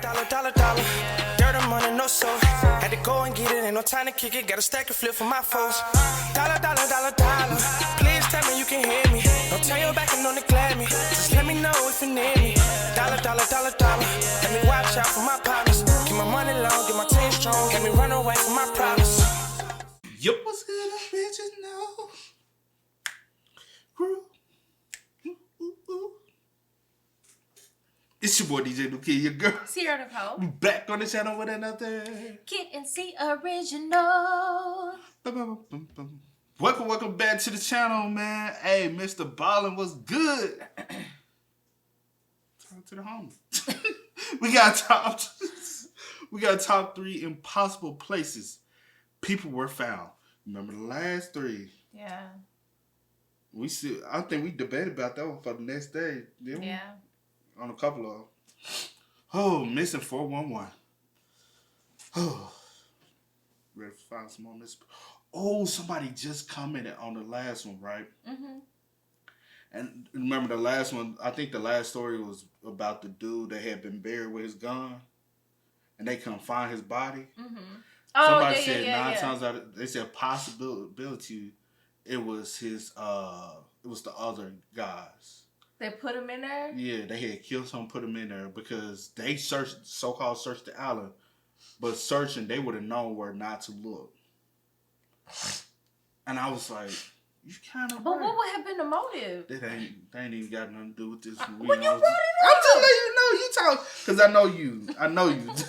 dollar. Dirt and money, no soul. Had to go and get it, ain't no time to kick it. Got a stack of flip for my foes. Dollar. Please tell me you can hear me. Don't turn your back and don't neglect me. Just let me know if you need me. Dollar. Let me watch out for my partners. Keep my money long, get my team strong. Let me run away from my problems. Yup, what's good, original? It's your boy DJ New Kid, your girl. Sierra Nicole. We back on the channel with another Kid and C original. Welcome back to the channel, man. Hey, Mr. Ballen, what's good? Talk to the homie. we got top 3 impossible places people were found. Remember the last 3? Yeah. I think we debated about that one for the next day, didn't we? Yeah. On a couple of missing 411. Oh, ready to find some more missing. Oh, somebody just commented on the last one, right? Mm-hmm. And remember the last one, I think the last story was about the dude that had been buried with his gun and they couldn't find his body. Mm-hmm. Somebody said 9 times out of, they said possibility it was his it was the other guys. They put him in there? Yeah, they had killed someone, put him in there because they so-called searched the island. But searching, they would have known where not to look. And I was like, you kind of But what would have been the motive? They ain't even got nothing to do with this. When you brought it up. I'm just letting you know, you talk. Because I know you.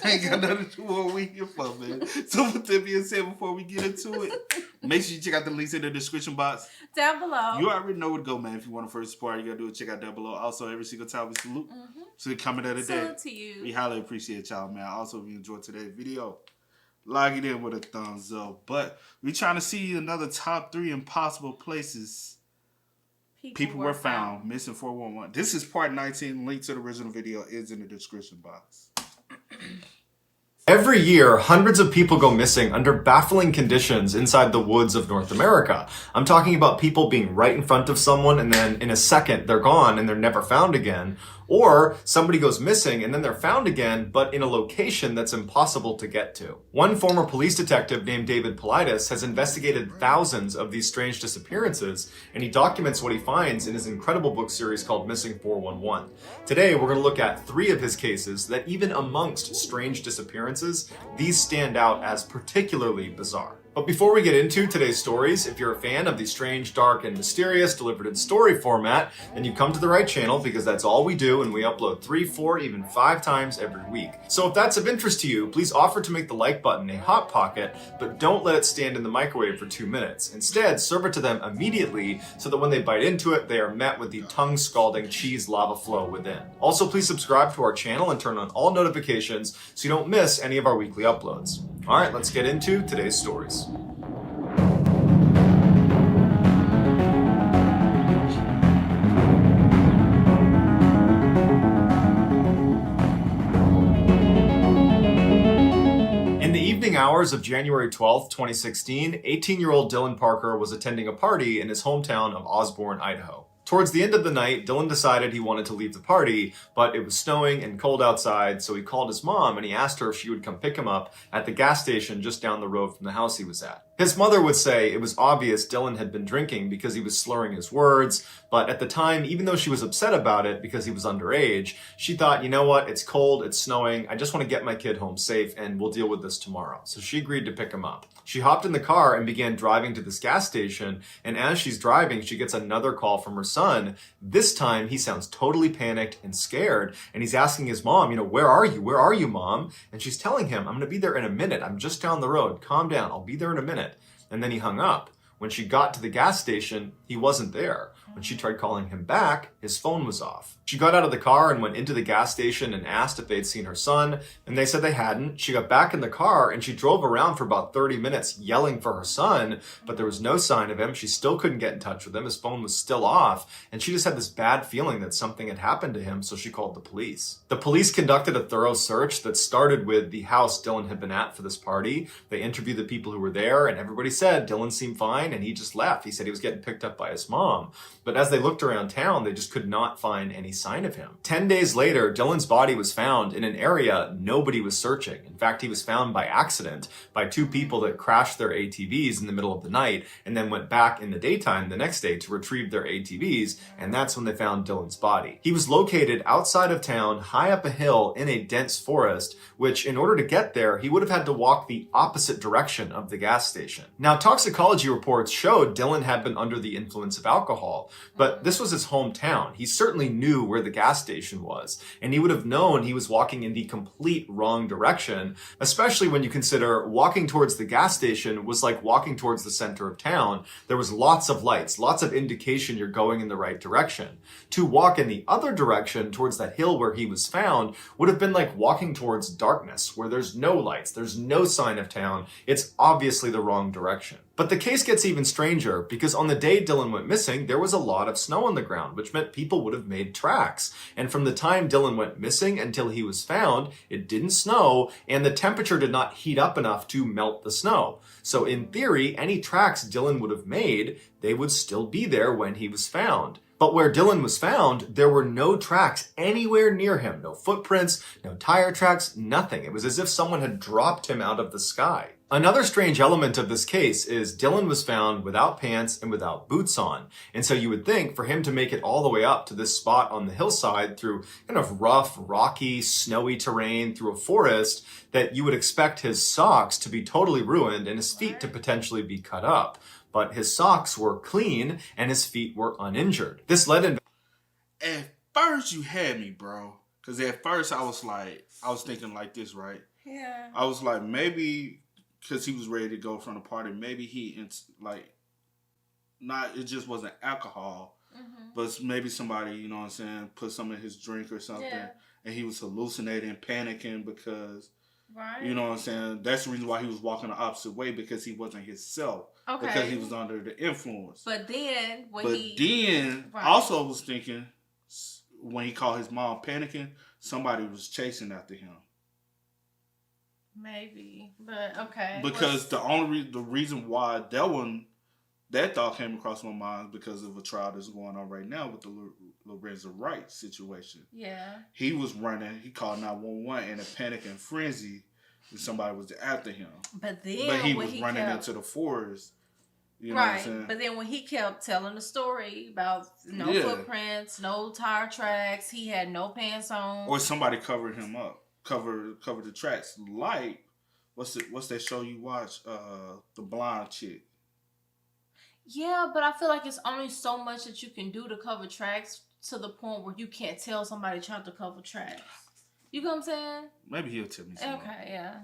They ain't got nothing to do with what we here for, man. So with that being said, before we get into it, make sure you check out the links in the description box. Down below. You already know where to go, man. If you want to first support, you got to do it. Check out down below. Also, every single time we salute. Mm-hmm. So the comment of the day. Salute to you. We highly appreciate y'all, man. Also, if you enjoyed today's video, log it in with a thumbs up. But we trying to see another top 3 impossible places people were found missing 411. This is part 19. Link to the original video is in the description box. Every year, hundreds of people go missing under baffling conditions inside the woods of North America. I'm talking about people being right in front of someone and then in a second they're gone and they're never found again. Or somebody goes missing and then they're found again, but in a location that's impossible to get to. One former police detective named David Politis has investigated thousands of these strange disappearances, and he documents what he finds in his incredible book series called Missing 411. Today, we're going to look at 3 of his cases that even amongst strange disappearances, these stand out as particularly bizarre. But before we get into today's stories, if you're a fan of the strange, dark, and mysterious delivered in story format, then you've come to the right channel because that's all we do and we upload 3, 4, even 5 times every week. So if that's of interest to you, please offer to make the like button a hot pocket, but don't let it stand in the microwave for 2 minutes. Instead, serve it to them immediately so that when they bite into it, they are met with the tongue-scalding cheese lava flow within. Also, please subscribe to our channel and turn on all notifications so you don't miss any of our weekly uploads. All right, let's get into today's stories. In the evening hours of January 12th, 2016, 18-year-old Dylan Parker was attending a party in his hometown of Osborne, Idaho. Towards the end of the night, Dylan decided he wanted to leave the party, but it was snowing and cold outside, so he called his mom and he asked her if she would come pick him up at the gas station just down the road from the house he was at. His mother would say it was obvious Dylan had been drinking because he was slurring his words, but at the time, even though she was upset about it because he was underage, she thought, you know what, it's cold, it's snowing, I just want to get my kid home safe and we'll deal with this tomorrow. So she agreed to pick him up. She hopped in the car and began driving to this gas station, and as she's driving, she gets another call from her son. This time, he sounds totally panicked and scared, and he's asking his mom, where are you? Where are you, Mom? And she's telling him, I'm going to be there in a minute. I'm just down the road. Calm down. I'll be there in a minute. And then he hung up. When she got to the gas station, he wasn't there. When she tried calling him back, his phone was off. She got out of the car and went into the gas station and asked if they'd seen her son, and they said they hadn't. She got back in the car and she drove around for about 30 minutes yelling for her son, but there was no sign of him. She still couldn't get in touch with him. His phone was still off, and she just had this bad feeling that something had happened to him, so she called the police. The police conducted a thorough search that started with the house Dylan had been at for this party. They interviewed the people who were there, and everybody said Dylan seemed fine, and he just left. He said he was getting picked up by his mom. but as they looked around town, they just could not find any sign of him. 10 days later, Dylan's body was found in an area nobody was searching. In fact, he was found by accident by two people that crashed their ATVs in the middle of the night and then went back in the daytime the next day to retrieve their ATVs, and that's when they found Dylan's body. He was located outside of town, high up a hill in a dense forest, which in order to get there, he would have had to walk the opposite direction of the gas station. Now, toxicology reports showed Dylan had been under the influence of alcohol, but this was his hometown. He certainly knew where the gas station was, and he would have known he was walking in the complete wrong direction, especially when you consider walking towards the gas station was like walking towards the center of town. There was lots of lights, lots of indication you're going in the right direction. To walk in the other direction towards that hill where he was found would have been like walking towards darkness, where there's no lights, there's no sign of town. It's obviously the wrong direction. But the case gets even stranger because on the day Dylan went missing, there was a lot of snow on the ground, which meant people would have made tracks. And from the time Dylan went missing until he was found, it didn't snow and the temperature did not heat up enough to melt the snow. So in theory, any tracks Dylan would have made, they would still be there when he was found. But where Dylan was found, there were no tracks anywhere near him. No footprints, no tire tracks, nothing. It was as if someone had dropped him out of the sky. Another strange element of this case is Dylan was found without pants and without boots on. And so you would think for him to make it all the way up to this spot on the hillside through kind of rough, rocky, snowy terrain through a forest, that you would expect his socks to be totally ruined and his feet to potentially be cut up. But his socks were clean and his feet were uninjured. This led in... At first you had me, bro. Because at first I was thinking like this, right? Yeah. I was like, maybe because he was ready to go from the party, maybe it just wasn't alcohol, but maybe somebody, you know what I'm saying, put some in his drink or something, and he was hallucinating, panicking because, you know what I'm saying, that's the reason why he was walking the opposite way, because he wasn't himself. Okay. Because he was under the influence. But then, I also was thinking, when he called his mom panicking, somebody was chasing after him. Maybe, but okay. Because the reason why that thought came across my mind because of a trial that's going on right now with the Lorenzo Wright situation. Yeah. He was running. He called 911 in a panic and frenzy, and somebody was after him. But he was running into the forest. You know what I'm saying? But then when he kept telling the story about no footprints, no tire tracks, he had no pants on, or somebody covered him up. Cover the tracks. Like, what's that show you watch? The Blonde Chick. Yeah, but I feel like it's only so much that you can do to cover tracks to the point where you can't tell somebody trying to cover tracks. You know what I'm saying? Maybe he'll tell me something. Okay, yeah.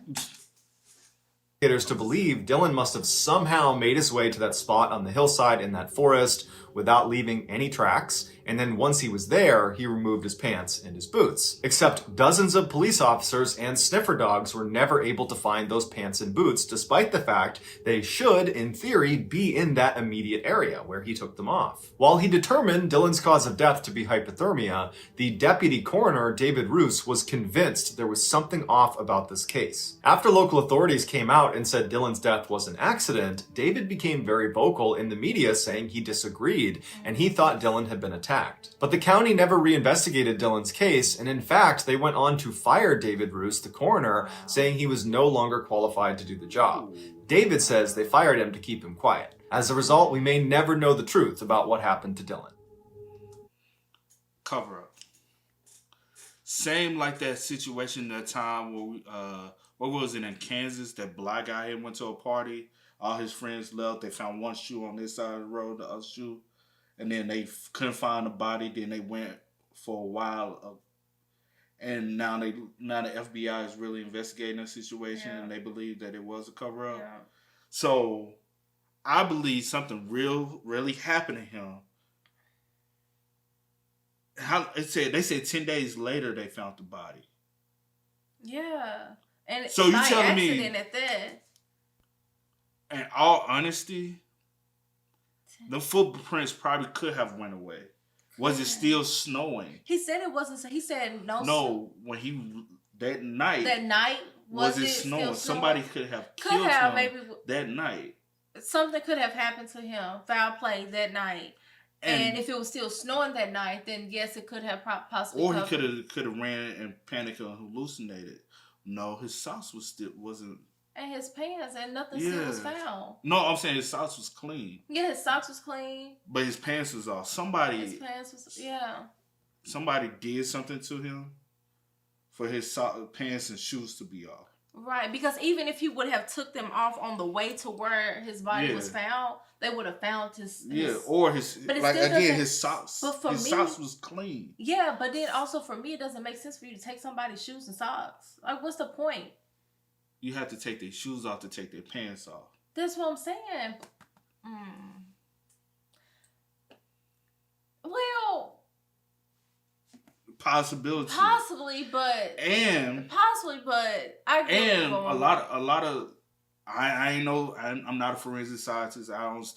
To believe Dylan must have somehow made his way to that spot on the hillside in that forest without leaving any tracks, and then once he was there, he removed his pants and his boots. Except dozens of police officers and sniffer dogs were never able to find those pants and boots, despite the fact they should, in theory, be in that immediate area where he took them off. While he determined Dylan's cause of death to be hypothermia, the deputy coroner, David Roos, was convinced there was something off about this case. After local authorities came out and said Dylan's death was an accident, David became very vocal in the media saying he disagreed and he thought Dylan had been attacked. But the county never reinvestigated Dylan's case, and in fact, they went on to fire David Roos, the coroner, saying he was no longer qualified to do the job. David says they fired him to keep him quiet. As a result, we may never know the truth about what happened to Dylan. Cover up. Same like that situation that time where what was it in Kansas? That black guy had went to a party. All his friends left. They found one shoe on this side of the road, the other shoe. And then they couldn't find the body. Then they went for a while. And now the FBI is really investigating the situation. And they believe that it was a cover-up. Yeah. So I believe something really happened to him. They said 10 days later they found the body. Yeah. And so you telling me at that. In all honesty, the footprints probably could have went away. Was it still snowing? He said it wasn't. He said no. No, when that night. That night was it snowing? Somebody could have killed him maybe that night. Something could have happened to him. Foul play that night, And if it was still snowing that night, then yes, it could have possibly. Or he could have ran and panicked and hallucinated. No, his socks wasn't. And his pants, and nothing still was found. No, I'm saying his socks was clean. Yeah, his socks was clean. But his pants was off. His pants was, yeah. Somebody did something to him for his pants and shoes to be off. Right, because even if he would have took them off on the way to where his body was found, they would have found his or his, like, again, his socks. But for socks was clean. Yeah, but then also for me, it doesn't make sense for you to take somebody's shoes and socks. Like, what's the point? You have to take their shoes off to take their pants off. That's what I'm saying. Well... Possibly, but I agree. And a lot of I ain't know, I'm not a forensic scientist. I don't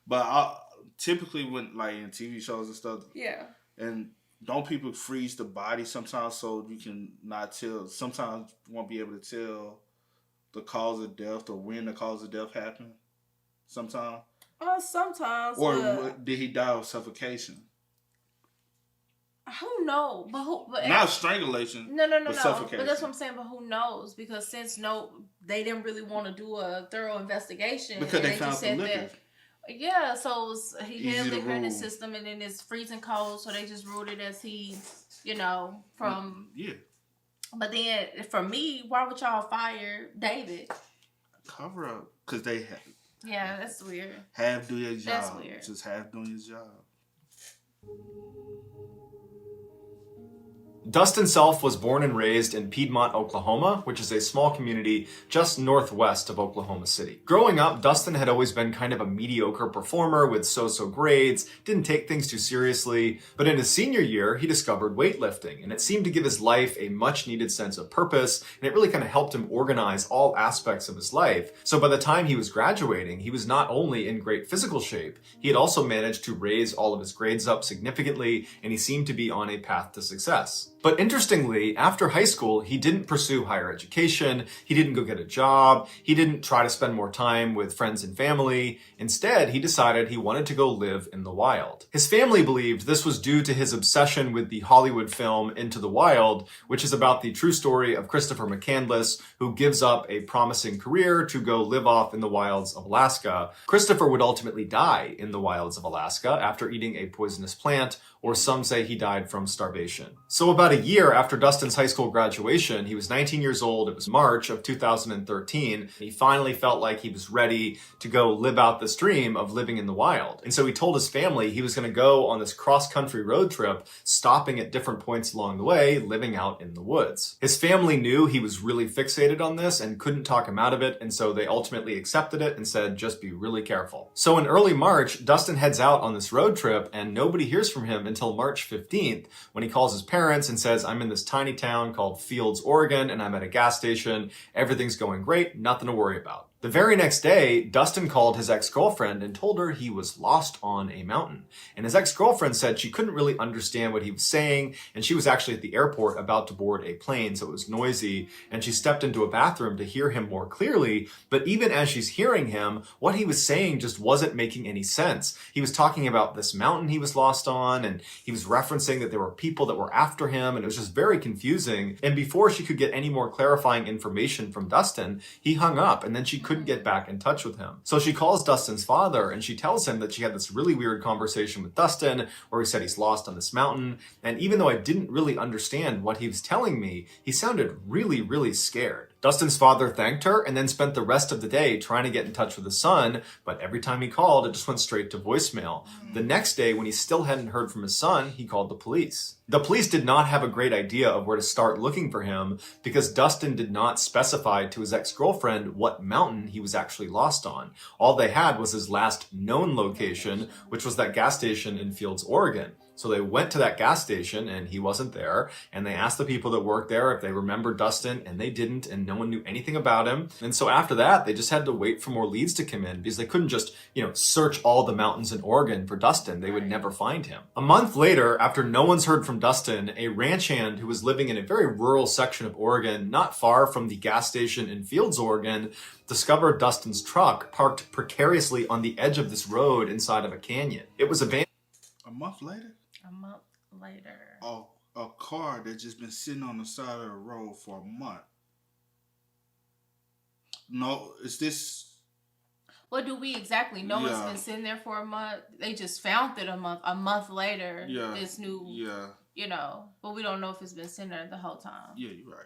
but typically when, like, in TV shows and stuff, and don't people freeze the body sometimes so you can not tell? Sometimes you won't be able to tell the cause of death or when the cause of death happened. Sometimes. Sometimes. Or did he die of suffocation? Who knows? But not strangulation. No. Suffocation. But that's what I'm saying. But who knows? Because since they didn't really want to do a thorough investigation because they found the liquor. Yeah, so he had liquor in his system, and then it's freezing cold, so they just ruled it as from. Yeah. But then for me, why would y'all fire David? Cover up, because they have. Yeah, that's weird. Half do your job. That's weird. Just half doing your job. Dustin Self was born and raised in Piedmont, Oklahoma, which is a small community just northwest of Oklahoma City. Growing up, Dustin had always been kind of a mediocre performer with so-so grades, didn't take things too seriously, but in his senior year, he discovered weightlifting, and it seemed to give his life a much-needed sense of purpose, and it really kind of helped him organize all aspects of his life. So by the time he was graduating, he was not only in great physical shape, he had also managed to raise all of his grades up significantly, and he seemed to be on a path to success. But interestingly, after high school, he didn't pursue higher education, he didn't go get a job, he didn't try to spend more time with friends and family. Instead, he decided he wanted to go live in the wild. His family believed this was due to his obsession with the Hollywood film Into the Wild, which is about the true story of Christopher McCandless, who gives up a promising career to go live off in the wilds of Alaska. Christopher would ultimately die in the wilds of Alaska after eating a poisonous plant, or some say he died from starvation. So about a year after Dustin's high school graduation, he was 19 years old, it was March of 2013, and he finally felt like he was ready to go live out this dream of living in the wild. And so he told his family he was going to go on this cross-country road trip, stopping at different points along the way, living out in the woods. His family knew he was really fixated on this and couldn't talk him out of it, and so they ultimately accepted it and said, just be really careful. So in early March, Dustin heads out on this road trip, and nobody hears from him until March 15th, when he calls his parents and says, I'm in this tiny town called Fields, Oregon, and I'm at a gas station. Everything's going great, nothing to worry about. The very next day, Dustin called his ex-girlfriend and told her he was lost on a mountain. And his ex-girlfriend said she couldn't really understand what he was saying, and she was actually at the airport about to board a plane, so it was noisy, and she stepped into a bathroom to hear him more clearly, but even as she's hearing him, what he was saying just wasn't making any sense. He was talking about this mountain he was lost on, and he was referencing that there were people that were after him, and it was just very confusing. And before she could get any more clarifying information from Dustin, he hung up, and then she couldn't get back in touch with him. So she calls Dustin's father and she tells him that she had this really weird conversation with Dustin where he said he's lost on this mountain. And even though I didn't really understand what he was telling me, he sounded really, really scared. Dustin's father thanked her and then spent the rest of the day trying to get in touch with his son, but every time he called, it just went straight to voicemail. The next day, when he still hadn't heard from his son, he called the police. The police did not have a great idea of where to start looking for him because Dustin did not specify to his ex-girlfriend what mountain he was actually lost on. All they had was his last known location, which was that gas station in Fields, Oregon. So they went to that gas station and he wasn't there, and they asked the people that worked there if they remembered Dustin, and they didn't, and no one knew anything about him. And so after that, they just had to wait for more leads to come in because they couldn't just, search all the mountains in Oregon for Dustin. They would never find him. A month later, after no one's heard from Dustin, a ranch hand who was living in a very rural section of Oregon, not far from the gas station in Fields, Oregon, discovered Dustin's truck parked precariously on the edge of this road inside of a canyon. It was abandoned. A month later? A month later. Oh, a car that just been sitting on the side of the road for a month. No, is this... What do we exactly know? It's been sitting there for a month. They just found it a month later. Yeah. This new, you know, but we don't know if it's been sitting there the whole time. Yeah, you're right.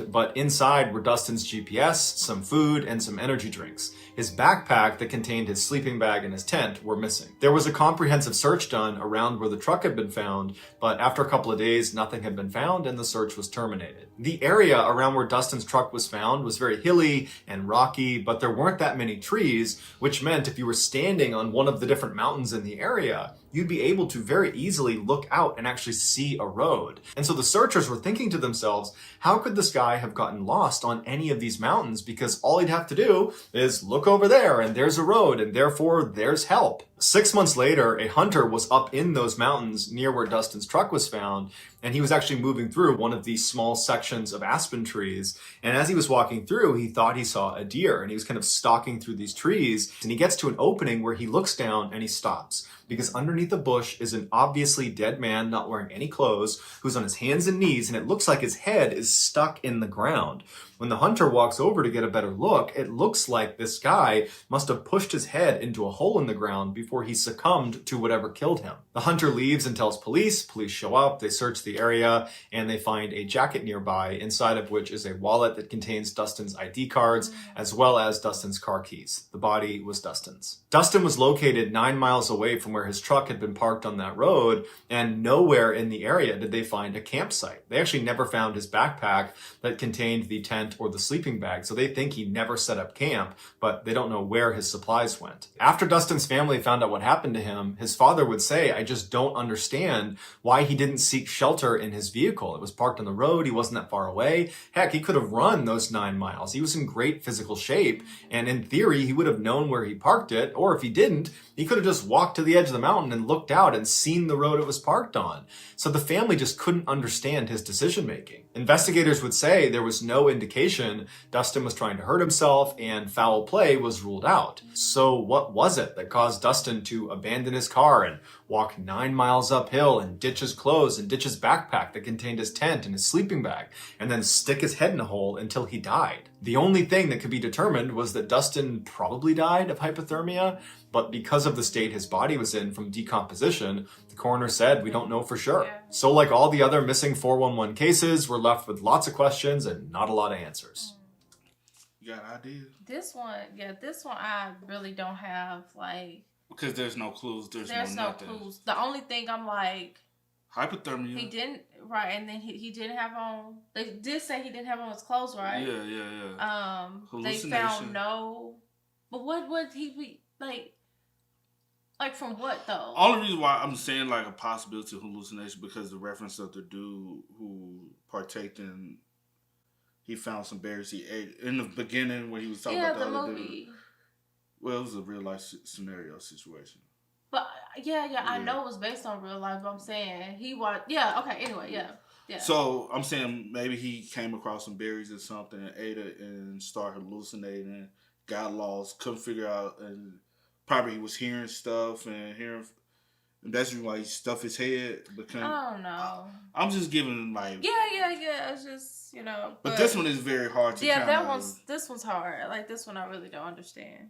But inside were Dustin's GPS, some food, and some energy drinks. His backpack that contained his sleeping bag and his tent were missing. There was a comprehensive search done around where the truck had been found, but after a couple of days, nothing had been found and the search was terminated. The area around where Dustin's truck was found was very hilly and rocky, but there weren't that many trees, which meant if you were standing on one of the different mountains in the area, you'd be able to very easily look out and actually see a road. And so the searchers were thinking to themselves, how could this guy have gotten lost on any of these mountains? Because all he'd have to do is look over there and there's a road and therefore there's help. 6 months later, a hunter was up in those mountains near where Dustin's truck was found, and he was actually moving through one of these small sections of aspen trees. And as he was walking through, he thought he saw a deer, and he was kind of stalking through these trees. And he gets to an opening where he looks down and he stops, because underneath the bush is an obviously dead man, not wearing any clothes, who's on his hands and knees, and it looks like his head is stuck in the ground. When the hunter walks over to get a better look, it looks like this guy must have pushed his head into a hole in the ground before he succumbed to whatever killed him. The hunter leaves and tells police. Police show up, they search the area, and they find a jacket nearby, inside of which is a wallet that contains Dustin's ID cards, as well as Dustin's car keys. The body was Dustin's. Dustin was located 9 miles away from where his truck had been parked on that road, and nowhere in the area did they find a campsite. They actually never found his backpack that contained the tent or the sleeping bag, so they think he never set up camp, but they don't know where his supplies went. After Dustin's family found out what happened to him, his father would say, I just don't understand why he didn't seek shelter in his vehicle. It was parked on the road, he wasn't that far away. Heck, he could have run those 9 miles. He was in great physical shape, and in theory, he would have known where he parked it, or if he didn't, he could have just walked to the edge of the mountain and looked out and seen the road it was parked on. So the family just couldn't understand his decision-making. Investigators would say there was no indication Dustin was trying to hurt himself and foul play was ruled out. So what was it that caused Dustin to abandon his car and walk 9 miles uphill and ditch his clothes and ditch his backpack that contained his tent and his sleeping bag and then stick his head in a hole until he died? The only thing that could be determined was that Dustin probably died of hypothermia, but because of the state his body was in from decomposition, the coroner said we don't know for sure. Yeah. So like all the other missing 411 cases, we're left with lots of questions and not a lot of answers. You got an idea? This one I really don't have, like... Because there's no clues, there's no nothing. clues. The only thing I'm like... Hypothermia. He didn't, right, and then he didn't have on... They did say he didn't have on his clothes, right? Yeah. They found no... But what would he be, like from what, though? Only reason why I'm saying, like, a possibility of hallucination because the reference of the dude who partaked in... He found some berries he ate in the beginning when he was talking about the other movie. dude. Well, it was a real life scenario situation. But I know it was based on real life. But I'm saying he watched. Yeah. Okay. Anyway. Yeah. So I'm saying maybe he came across some berries or something and ate it and started hallucinating, got lost, couldn't figure out, and probably he was hearing stuff and that's why he stuffed his head. I don't know. I'm just giving like... Yeah. It's just, But this one is very hard to this one's hard. Like, this one I really don't understand.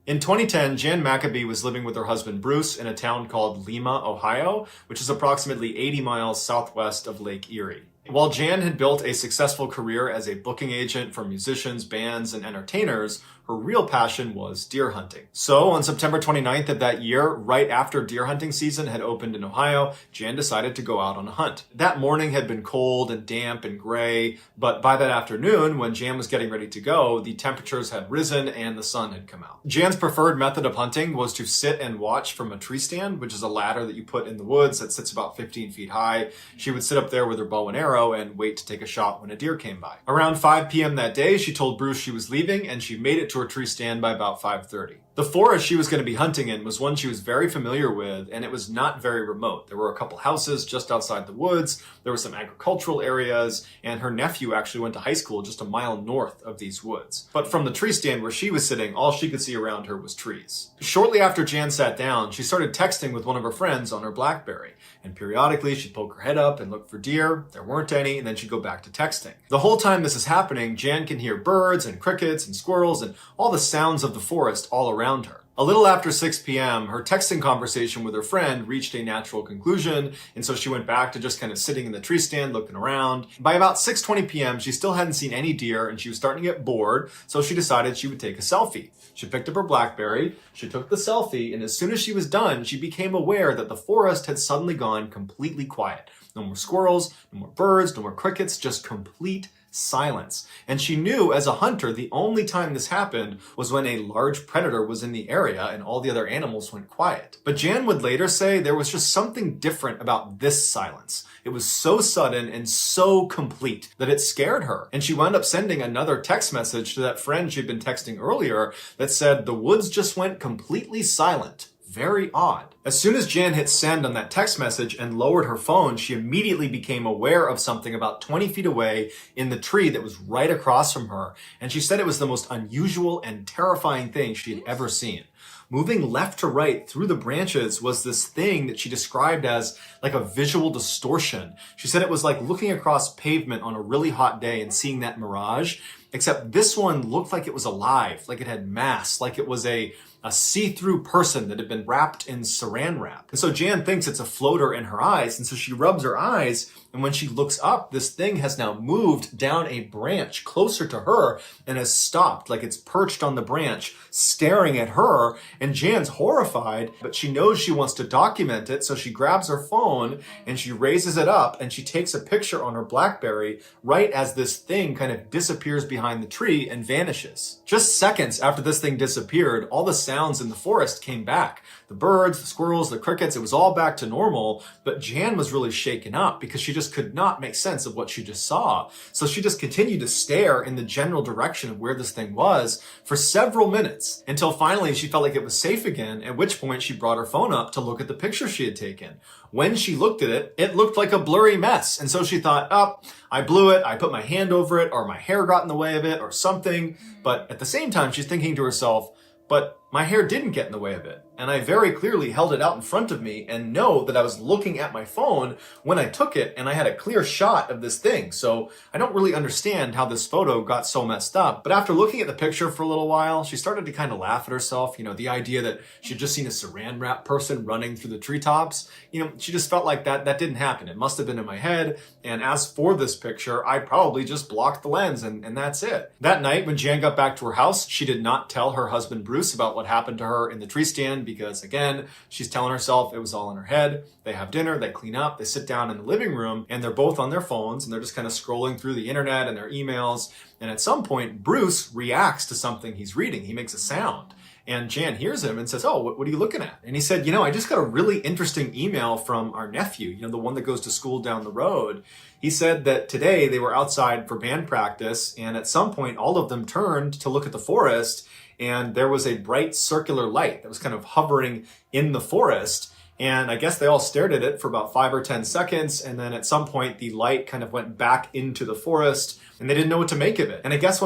In 2010, Jan Mcabee was living with her husband Bruce in a town called Lima, Ohio, which is approximately 80 miles southwest of Lake Erie. While Jan had built a successful career as a booking agent for musicians, bands, and entertainers, her real passion was deer hunting. So on September 29th of that year, right after deer hunting season had opened in Ohio, Jan decided to go out on a hunt. That morning had been cold and damp and gray, but by that afternoon, when Jan was getting ready to go, the temperatures had risen and the sun had come out. Jan's preferred method of hunting was to sit and watch from a tree stand, which is a ladder that you put in the woods that sits about 15 feet high. She would sit up there with her bow and arrow and wait to take a shot when a deer came by. Around 5 p.m. that day, she told Bruce she was leaving, and she made it to her tree stand by about 5:30. The forest she was going to be hunting in was one she was very familiar with, and it was not very remote. There were a couple houses just outside the woods, there were some agricultural areas, and her nephew actually went to high school just a mile north of these woods. But from the tree stand where she was sitting, all she could see around her was trees. Shortly after Jan sat down, she started texting with one of her friends on her BlackBerry, and periodically she'd poke her head up and look for deer. There weren't any, and then she'd go back to texting. The whole time this is happening, Jan can hear birds and crickets and squirrels and all the sounds of the forest all around her. A little after 6 p.m., her texting conversation with her friend reached a natural conclusion, and so she went back to just kind of sitting in the tree stand looking around. By about 6:20 p.m., she still hadn't seen any deer, and she was starting to get bored, so she decided she would take a selfie. She picked up her BlackBerry, she took the selfie, and as soon as she was done, she became aware that the forest had suddenly gone completely quiet. No more squirrels, no more birds, no more crickets, just complete silence. And she knew as a hunter, the only time this happened was when a large predator was in the area and all the other animals went quiet. But Jan would later say there was just something different about this silence. It was so sudden and so complete that it scared her. And she wound up sending another text message to that friend she'd been texting earlier that said, "The woods just went completely silent. Very odd." As soon as Jan hit send on that text message and lowered her phone, she immediately became aware of something about 20 feet away in the tree that was right across from her. And she said it was the most unusual and terrifying thing she had ever seen. Moving left to right through the branches was this thing that she described as like a visual distortion. She said it was like looking across pavement on a really hot day and seeing that mirage, except this one looked like it was alive, like it had mass, like it was a see-through person that had been wrapped in saran wrap. And so Jan thinks it's a floater in her eyes, and so she rubs her eyes, and when she looks up, this thing has now moved down a branch closer to her and has stopped, like it's perched on the branch, staring at her, and Jan's horrified, but she knows she wants to document it, so she grabs her phone, and she raises it up, and she takes a picture on her BlackBerry right as this thing kind of disappears behind the tree and vanishes. Just seconds after this thing disappeared, all the sounds in the forest came back. The birds, the squirrels, the crickets, it was all back to normal, but Jan was really shaken up because she just could not make sense of what she just saw. So she just continued to stare in the general direction of where this thing was for several minutes until finally she felt like it was safe again, at which point she brought her phone up to look at the picture she had taken. When she looked at it, it looked like a blurry mess. And so she thought, oh, I blew it, I put my hand over it, or my hair got in the way of it, or something. But at the same time, she's thinking to herself, but my hair didn't get in the way of it. And I very clearly held it out in front of me and know that I was looking at my phone when I took it and I had a clear shot of this thing. So I don't really understand how this photo got so messed up. But after looking at the picture for a little while, she started to kind of laugh at herself. You know, the idea that she'd just seen a saran wrap person running through the treetops. You know, she just felt like that didn't happen. It must have been in my head. And as for this picture, I probably just blocked the lens and that's it. That night when Jan got back to her house, she did not tell her husband Bruce about what happened to her in the tree stand because, again, she's telling herself it was all in her head. They have dinner, they clean up, they sit down in the living room, and they're both on their phones, and they're just kind of scrolling through the internet and their emails. And at some point, Bruce reacts to something he's reading. He makes a sound. And Jan hears him and says, oh, what are you looking at? And he said, I just got a really interesting email from our nephew, the one that goes to school down the road. He said that today they were outside for band practice, and at some point, all of them turned to look at the forest, and there was a bright circular light that was kind of hovering in the forest. And I guess they all stared at it for about 5 or 10 seconds. And then at some point, the light kind of went back into the forest and they didn't know what to make of it. And I guess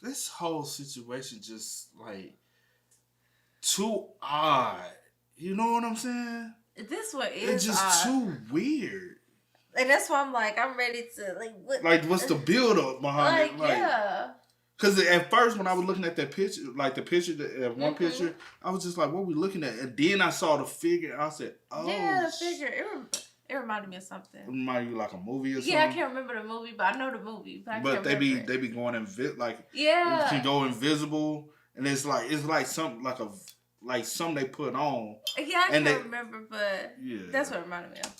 this whole situation just like too odd. You know what I'm saying? This one is it's just odd. too weird. And that's why I'm like, I'm ready to what? Like, what's the build up behind it? Like, yeah. Because at first, when I was looking at that picture, like the picture, one picture, I was just like, what are we looking at? And then I saw the figure, and I said, oh. Yeah, the figure. It reminded me of something. It reminded you like a movie or something? Yeah, I can't remember the movie, but I know the movie. But they be going yeah. you can go invisible, and it's like something like something they put on. Yeah, I can't remember, but yeah. That's what it reminded me of.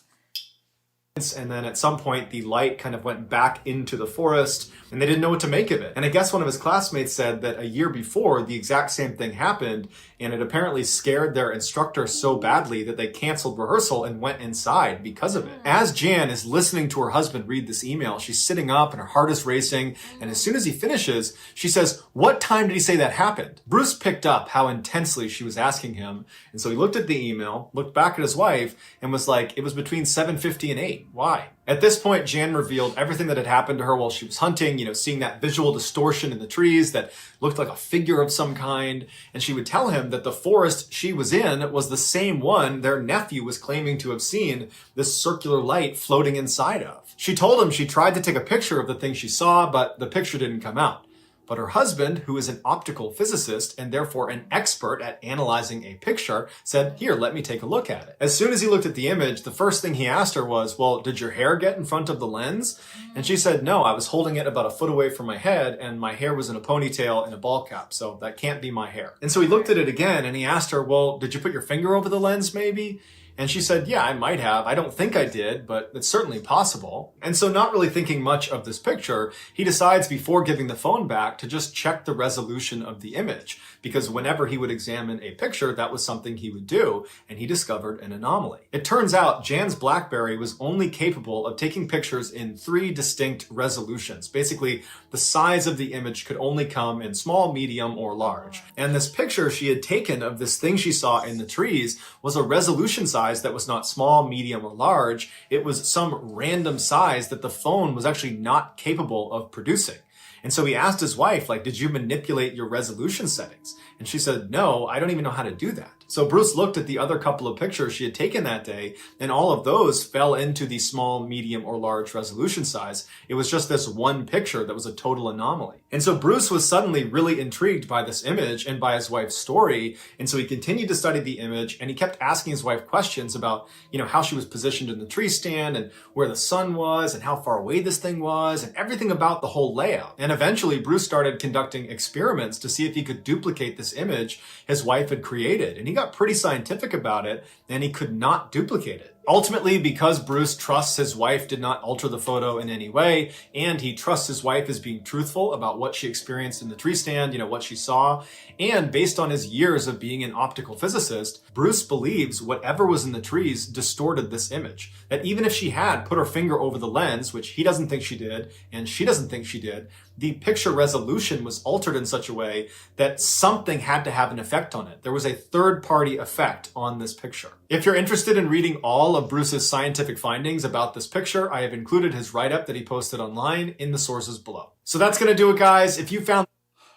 And then at some point, the light kind of went back into the forest and they didn't know what to make of it. And I guess one of his classmates said that a year before, the exact same thing happened. And it apparently scared their instructor so badly that they canceled rehearsal and went inside because of it. As Jan is listening to her husband read this email, she's sitting up and her heart is racing. And as soon as he finishes, she says, "What time did he say that happened?" Bruce picked up how intensely she was asking him. And so he looked at the email, looked back at his wife, and was like, "It was between 7:50 and 8. Why?" At this point, Jan revealed everything that had happened to her while she was hunting, seeing that visual distortion in the trees that looked like a figure of some kind. And she would tell him that the forest she was in was the same one their nephew was claiming to have seen this circular light floating inside of. She told him she tried to take a picture of the thing she saw, but the picture didn't come out. But her husband, who is an optical physicist and therefore an expert at analyzing a picture, said, "Here, let me take a look at it." As soon as he looked at the image, the first thing he asked her was, "Well, did your hair get in front of the lens?" And she said, "No, I was holding it about a foot away from my head and my hair was in a ponytail and a ball cap, so that can't be my hair." And so he looked at it again and he asked her, "Well, did you put your finger over the lens maybe?" And she said, "Yeah, I might have. I don't think I did, but it's certainly possible." And so not really thinking much of this picture, he decides before giving the phone back to just check the resolution of the image, because whenever he would examine a picture, that was something he would do, and he discovered an anomaly. It turns out Jan's BlackBerry was only capable of taking pictures in 3 distinct resolutions. Basically, the size of the image could only come in small, medium, or large. And this picture she had taken of this thing she saw in the trees was a resolution size that was not small, medium, or large. It was some random size that the phone was actually not capable of producing. And so he asked his wife, "Did you manipulate your resolution settings?" And she said, "No, I don't even know how to do that." So Bruce looked at the other couple of pictures she had taken that day, and all of those fell into the small, medium, or large resolution size. It was just this one picture that was a total anomaly. And so Bruce was suddenly really intrigued by this image and by his wife's story. And so he continued to study the image, and he kept asking his wife questions about, how she was positioned in the tree stand and where the sun was and how far away this thing was and everything about the whole layout. And eventually Bruce started conducting experiments to see if he could duplicate this image his wife had created. And he got pretty scientific about it, and he could not duplicate it. Ultimately, because Bruce trusts his wife did not alter the photo in any way, and he trusts his wife as being truthful about what she experienced in the tree stand, what she saw, and based on his years of being an optical physicist, Bruce believes whatever was in the trees distorted this image. That even if she had put her finger over the lens, which he doesn't think she did, and she doesn't think she did, the picture resolution was altered in such a way that something had to have an effect on it. There was a third-party effect on this picture. If you're interested in reading all of Bruce's scientific findings about this picture, I have included his write-up that he posted online in the sources below. So that's going to do it, guys. If you found...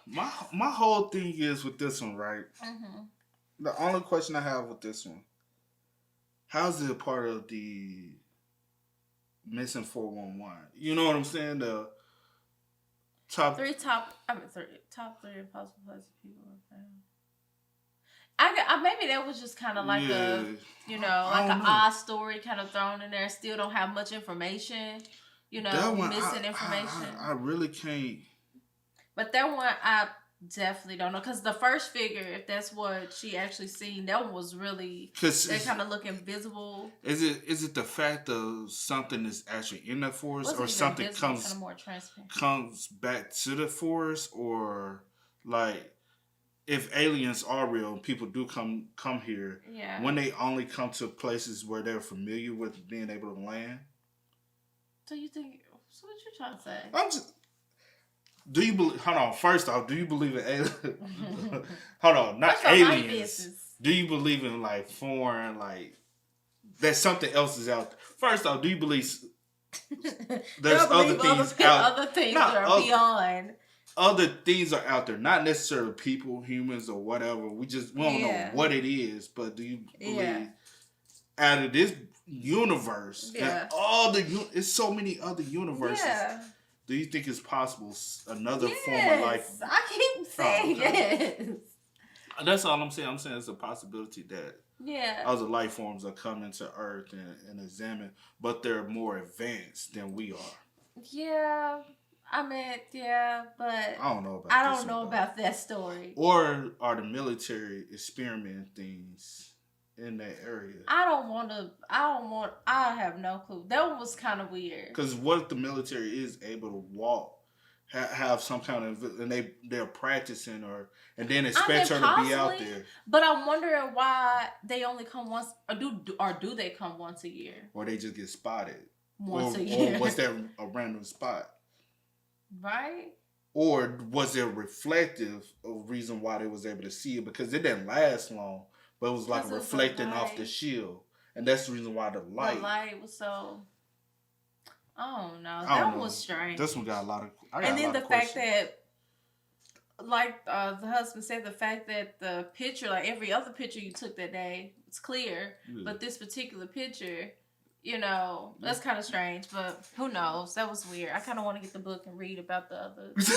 My whole thing is with this one, right? Mm-hmm. The only question I have with this one, how's it a part of the missing 411? You know what I'm saying? The top three impossible places people were found. I maybe that was just kind of like an odd story kind of thrown in there. Still don't have much information, missing information. I really can't. But that one I definitely don't know, because the first figure, if that's what she actually seen, that one was really, they kind of look invisible. Is it the fact of something is actually in the forest, or something comes back to the forest, or if aliens are real, people do come here. Yeah. When they only come to places where they're familiar with being able to land. So you think? So what you trying to say? I'm just. Do you believe? Hold on. First off, do you believe in aliens? Hold on, not aliens. Do you believe in foreign, that something else is out there? First off, do you believe there's other things out? Other things are beyond. Other things are out there, not necessarily people, humans, or whatever. We don't know what it is, but do you believe out of this universe and it's so many other universes? Yeah. Do you think it's possible another form of life? I keep saying yes. That's all I'm saying. I'm saying it's a possibility that other life forms are coming to Earth and examine, but they're more advanced than we are. Yeah. But I don't know about I don't know about that story. Or are the military experimenting things in that area. I have no clue. That one was kind of weird. Because what if the military is able to walk, have some kind of, and they're practicing, and then expect her to be out there. But I'm wondering why they only come once, or do they come once a year? Or they just get spotted once a year. Or was that a random spot? Right. Or was it reflective of reason why they was able to see it? Because it didn't last long, but it was like reflecting off the shield. And that's the reason why the light was so... Oh, no. That one was strange. This one got a lot of... And then the fact that, like the husband said, the fact that the picture, like every other picture you took that day, it's clear. Yeah. But this particular picture... You know, that's kind of strange, but who knows? That was weird. I kind of want to get the book and read about the others.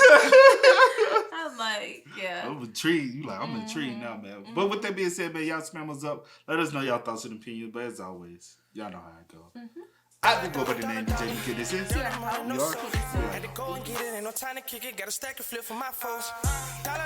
I'm like, yeah. I'm intrigued. You like, I'm intrigued now, man. Mm-hmm. But with that being said, man, y'all spam us up. Let us know y'all thoughts and opinions. But as always, y'all know how it goes. Mm-hmm. I will go by the name of Jan Mcabee. This is New York. Had to go and get it. Ain't no time to kick it. Got a stack and flip for my folks. Dollar.